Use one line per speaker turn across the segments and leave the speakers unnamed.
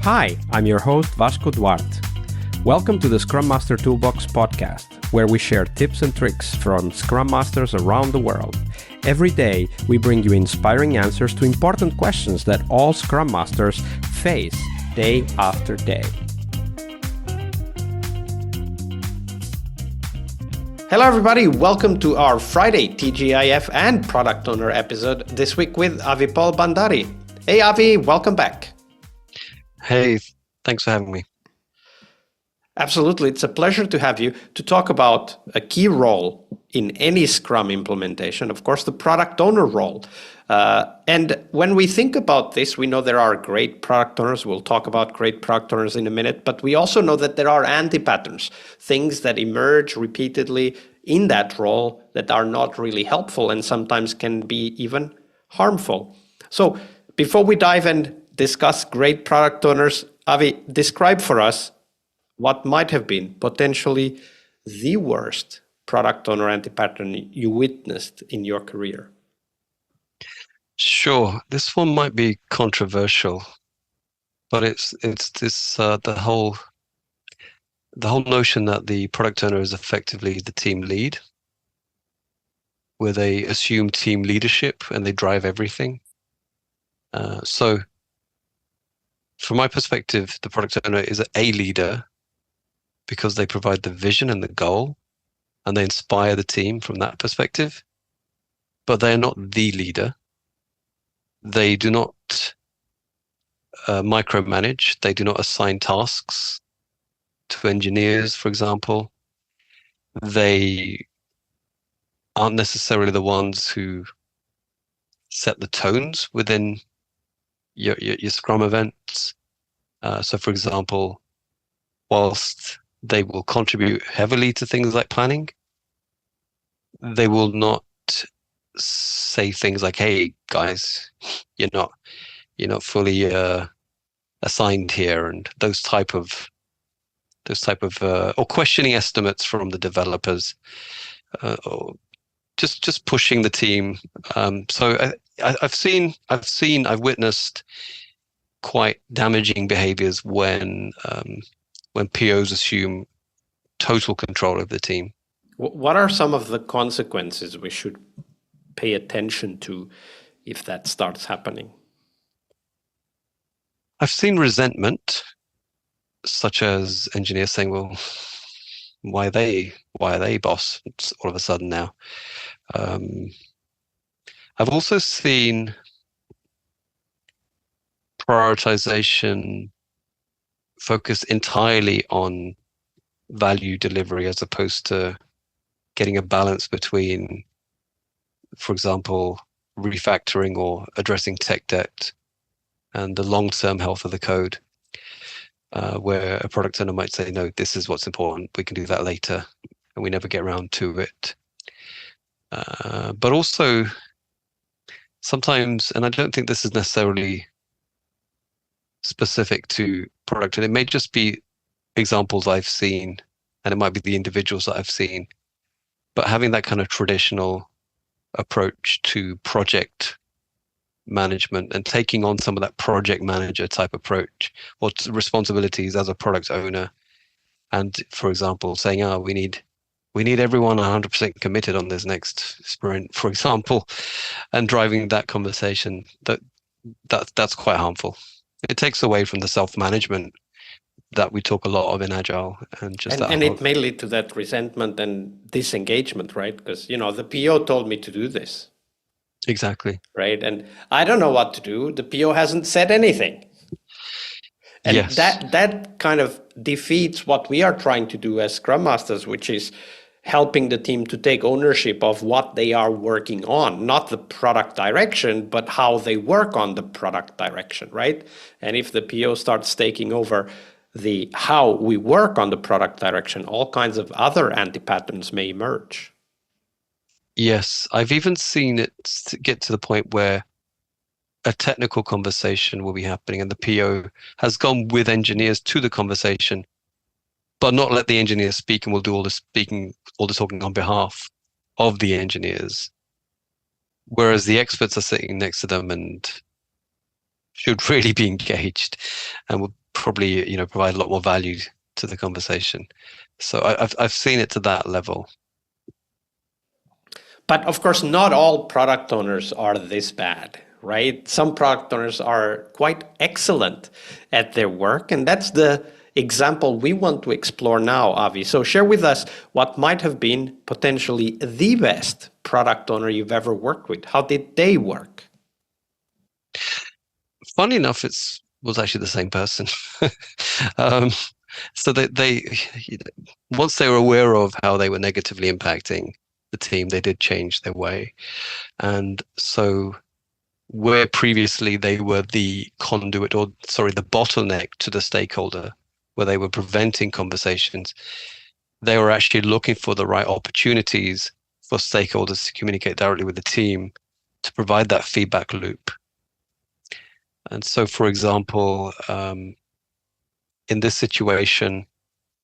Hi, I'm your host Vasco Duarte. Welcome to the Scrum Master Toolbox podcast, where we share tips and tricks from Scrum Masters around the world. Every day, we bring you inspiring answers to important questions that all Scrum Masters face day after day. Hello everybody, welcome to our Friday TGIF and Product Owner episode this week with Avipaul Bhandari. Hey Avi, welcome back.
Hey, thanks for having me.
Absolutely, it's a pleasure to have you to talk about a key role in any Scrum implementation, of course, the product owner role. And when we think about this, we know there are great product owners. We'll talk about great product owners in a minute, but we also know that there are anti-patterns, things that emerge repeatedly in that role that are not really helpful and sometimes can be even harmful. So before we dive and discuss great product owners, Avi, describe for us what might have been potentially the worst product owner anti-pattern you witnessed in your career.
Sure, this one might be controversial, but it's this the whole notion that the product owner is effectively the team lead, where they assume team leadership and they drive everything. So from my perspective, the product owner is a leader because they provide the vision and the goal, and they inspire the team from that perspective. But they are not the leader. They do not micromanage. They do not assign tasks to engineers, for example. They aren't necessarily the ones who set the tones within your Scrum events. So, for example, whilst they will contribute heavily to things like planning, they will not say things like, "Hey guys, you're not fully assigned here," and those type of or questioning estimates from the developers, or just pushing the team. So I've witnessed quite damaging behaviors when POs assume total control of the team.
What are some of the consequences we should pay attention to if that starts happening?
I've seen resentment, such as engineers saying, "Well, why are they boss all of a sudden now?" I've also seen prioritization focus entirely on value delivery as opposed to getting a balance between, for example, refactoring or addressing tech debt and the long-term health of the code, where a product owner might say, "No, this is what's important. We can do that later," and we never get around to it. But also sometimes, and I don't think this is necessarily specific to product, and it may just be examples I've seen, and it might be the individuals that I've seen, but having that kind of traditional approach to project management and taking on some of that project manager type approach or responsibilities as a product owner, and for example saying, we need everyone 100% committed on this next sprint, for example, and driving that conversation, that's quite harmful. It takes away from the self-management that we talk a lot of in Agile, and
it may lead to that resentment and disengagement, right? Because the PO told me to do this.
Exactly.
Right, and I don't know what to do. The PO hasn't said anything, and
yes,
that kind of defeats what we are trying to do as Scrum Masters, which is helping the team to take ownership of what they are working on, not the product direction, but how they work on the product direction, right? And if the PO starts taking over the how we work on the product direction, all kinds of other anti-patterns may emerge.
Yes, I've even seen it get to the point where a technical conversation will be happening and the PO has gone with engineers to the conversation, but not let the engineers speak, and will do all the talking on behalf of the engineers. Whereas the experts are sitting next to them and should really be engaged and will probably, provide a lot more value to the conversation. So I've seen it to that level.
But of course, not all product owners are this bad, right? Some product owners are quite excellent at their work, and that's the example we want to explore now, Avi. So share with us what might have been potentially the best product owner you've ever worked with. How did they work?
Funny enough, was actually the same person. um, so they once they were aware of how they were negatively impacting the team, they did change their way. And so where previously they were the conduit, or sorry, the bottleneck to the stakeholder, where they were preventing conversations, they were actually looking for the right opportunities for stakeholders to communicate directly with the team to provide that feedback loop. And so, for example, in this situation,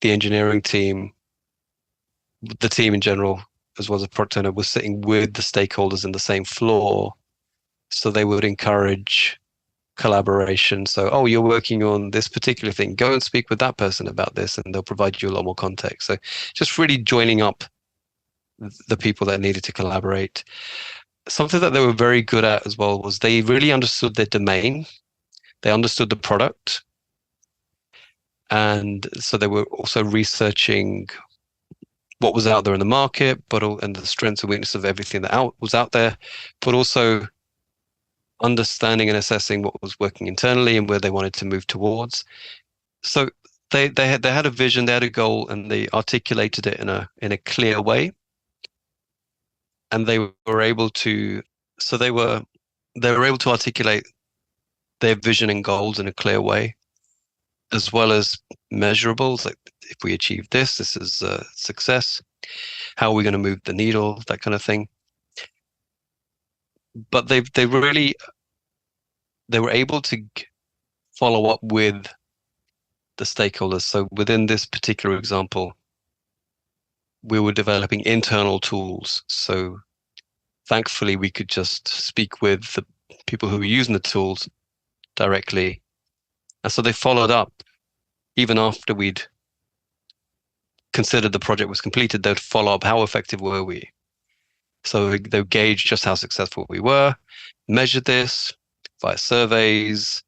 the engineering team, the team in general, as well as the product owner, was sitting with the stakeholders in the same floor. So they would encourage collaboration. So, oh, you're working on this particular thing, go and speak with that person about this, and they'll provide you a lot more context. So just really joining up the people that needed to collaborate. Something that they were very good at as well was they really understood their domain. They understood the product. And so they were also researching what was out there in the market, and the strengths and weaknesses of everything that was out there, but also understanding and assessing what was working internally and where they wanted to move towards. So they had a vision, they had a goal, and they articulated it in a clear way. And they were able to articulate their vision and goals in a clear way, as well as measurables, like if we achieve this is a success. How are we going to move the needle? That kind of thing. But they were able to follow up with the stakeholders. So within this particular example, we were developing internal tools. So thankfully, we could just speak with the people who were using the tools directly. And so they followed up. Even after we'd considered the project was completed, they'd follow up. How effective were we? So they gauge just how successful we were, measure this via surveys.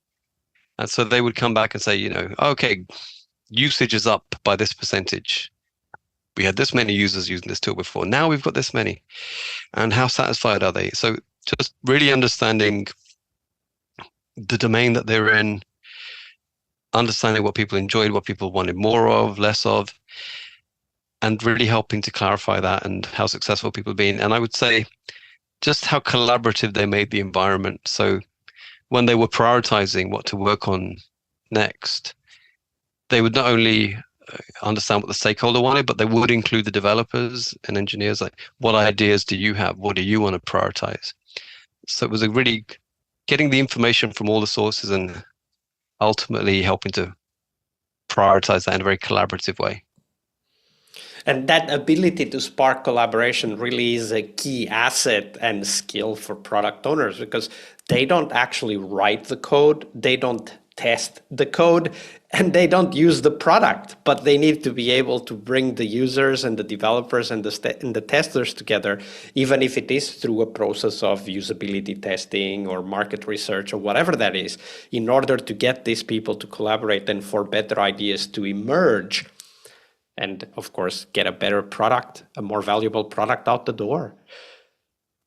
And so they would come back and say, okay, usage is up by this percentage. We had this many users using this tool before. Now we've got this many. And how satisfied are they? So just really understanding the domain that they're in, understanding what people enjoyed, what people wanted more of, less of, and really helping to clarify that and how successful people have been. And I would say just how collaborative they made the environment. So when they were prioritizing what to work on next, they would not only understand what the stakeholder wanted, but they would include the developers and engineers. Like, what ideas do you have? What do you want to prioritize? So it was a really getting the information from all the sources and ultimately helping to prioritize that in a very collaborative way.
And that ability to spark collaboration really is a key asset and skill for product owners, because they don't actually write the code, they don't test the code, and they don't use the product, but they need to be able to bring the users and the developers and the testers together, even if it is through a process of usability testing or market research or whatever that is, in order to get these people to collaborate and for better ideas to emerge. And of course, get a better product, a more valuable product out the door.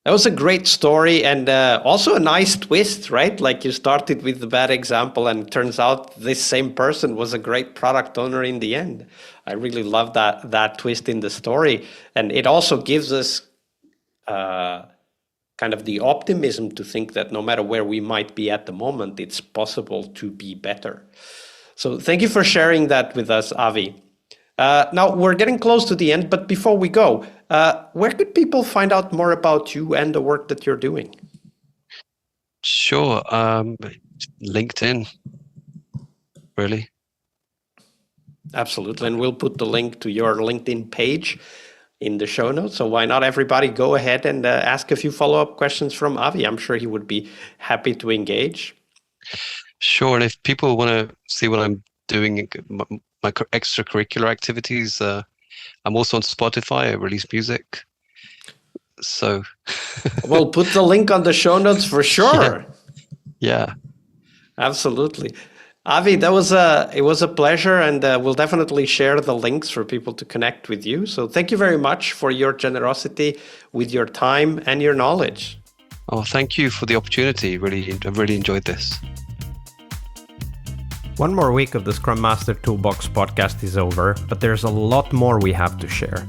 That was a great story, and also a nice twist, right? Like, you started with the bad example, and it turns out this same person was a great product owner in the end. I really love that twist in the story, and it also gives us kind of the optimism to think that no matter where we might be at the moment, it's possible to be better. So thank you for sharing that with us, Avi. Now we're getting close to the end, but before we go, where could people find out more about you and the work that you're doing?
Sure. LinkedIn, really.
Absolutely. And we'll put the link to your LinkedIn page in the show notes. So why not everybody go ahead and ask a few follow-up questions from Avi? I'm sure he would be happy to engage.
Sure. And if people want to see what I'm doing my extracurricular activities. I'm also on Spotify. I release music. So
we'll put the link on the show notes for sure.
Yeah.
Absolutely. Avi, it was a pleasure, and we'll definitely share the links for people to connect with you. So thank you very much for your generosity with your time and your knowledge.
Oh, thank you for the opportunity. I really enjoyed this.
One more week of the Scrum Master Toolbox podcast is over, but there's a lot more we have to share.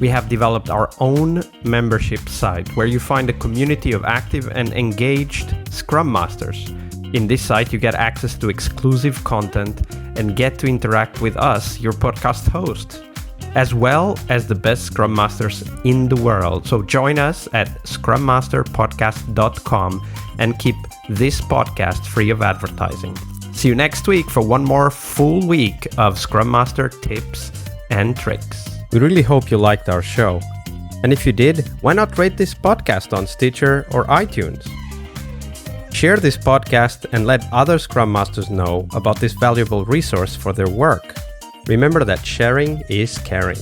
We have developed our own membership site where you find a community of active and engaged Scrum Masters. In this site, you get access to exclusive content and get to interact with us, your podcast hosts, as well as the best Scrum Masters in the world. So join us at scrummasterpodcast.com and keep this podcast free of advertising. See you next week for one more full week of Scrum Master tips and tricks. We really hope you liked our show. And if you did, why not rate this podcast on Stitcher or iTunes? Share this podcast and let other Scrum Masters know about this valuable resource for their work. Remember that sharing is caring.